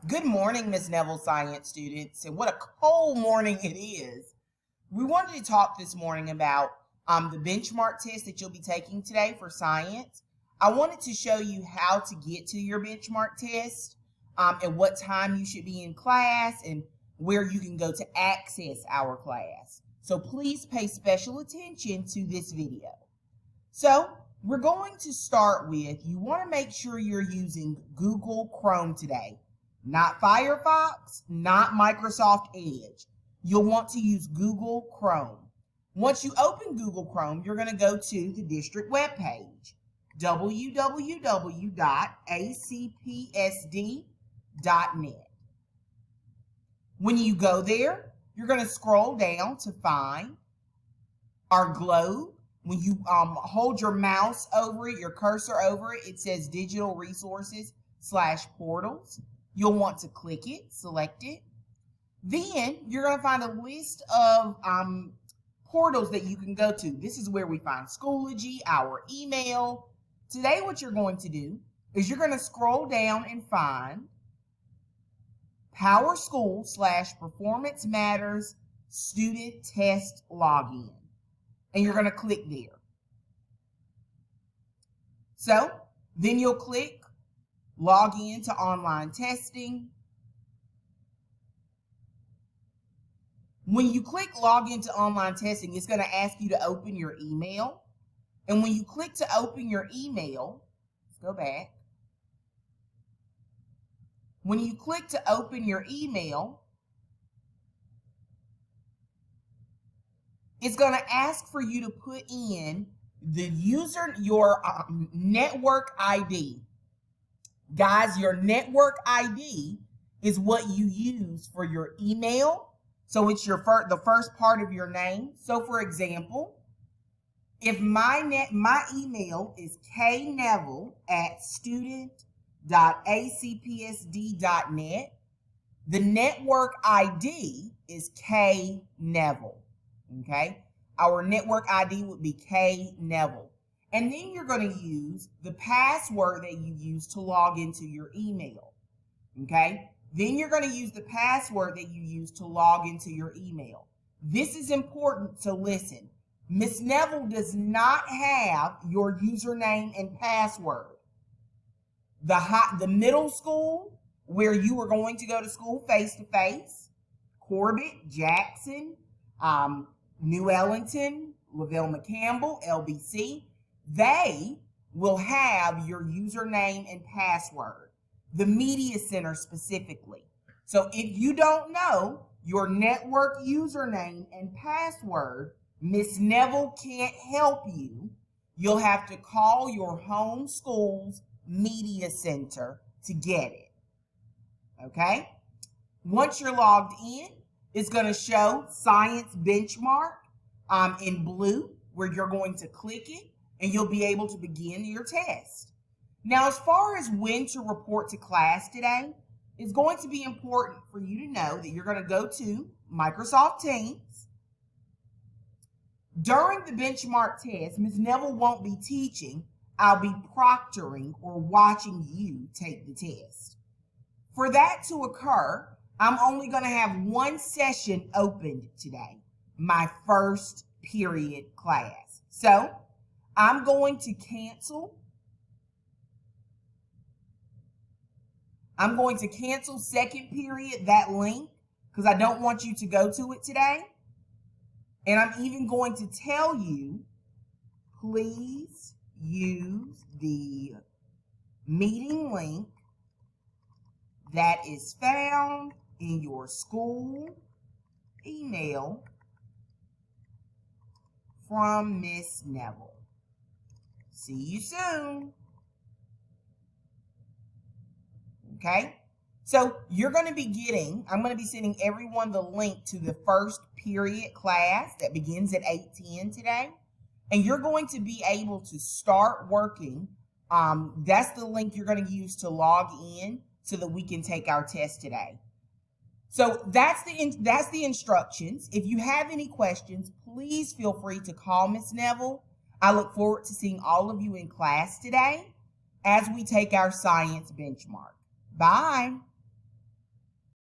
Good morning, Ms. Neville Science students, and what a cold morning it is. We wanted to talk this morning about the benchmark test that you'll be taking today for science. I wanted to show you how to get to your benchmark test and what time you should be in class and where you can go to access our class. So please pay special attention to this video. So we're going to start with, you want to make sure you're using Google Chrome today. Not Firefox, not Microsoft Edge. You'll want to use Google Chrome. Once you open Google Chrome, you're going to go to the district webpage, www.acpsd.net. When you go there, you're going to scroll down to find our globe. When you hold your mouse over it, your cursor over it, it says Digital Resources/Portals. You'll want to click it, select it. Then you're going to find a list of portals that you can go to. This is where we find Schoology, our email. Today what you're going to do is you're going to scroll down and find PowerSchool/Performance Matters Student Test Login. And you're going to click there. So then you'll click log in to online testing. When you click log into online testing, it's going to ask you to open your email. And when you click to open your email, let's go back. When you click to open your email, it's going to ask for you to put in your network ID. Guys, your network ID is what you use for your email. So it's the first part of your name. So for example, if my email is kneville@student.acpsd.net, the network ID is kneville. Okay? Our network ID would be kneville. And then you're going to use the password that you use to log into your email. Okay? Then you're going to use the password that you use to log into your email. This is important to listen. Ms. Neville does not have your username and password. The middle school, where you are going to go to school face-to-face, Corbett, Jackson, New Ellington, Lavelle-McCampbell, LBC, they will have your username and password, the Media Center specifically. So if you don't know your network username and password, Miss Neville can't help you. You'll have to call your home school's Media Center to get it. Okay? Once you're logged in, it's going to show Science Benchmark in blue, where you're going to click it, and you'll be able to begin your test. Now, as far as when to report to class today, it's going to be important for you to know that you're going to go to Microsoft Teams. During the benchmark test, Ms. Neville won't be teaching. I'll be proctoring or watching you take the test. For that to occur, I'm only going to have one session opened today, my first period class. So I'm going to cancel. I'm going to cancel second period, that link, because I don't want you to go to it today. And I'm even going to tell you, please use the meeting link that is found in your school email from Miss Neville. See you soon. Okay? So you're going to be I'm going to be sending everyone the link to the first period class that begins at 8:10 today. And you're going to be able to start working. That's the link you're going to use to log in so that we can take our test today. So that's the instructions. If you have any questions, please feel free to call Miss Neville. I look forward to seeing all of you in class today as we take our science benchmark. Bye.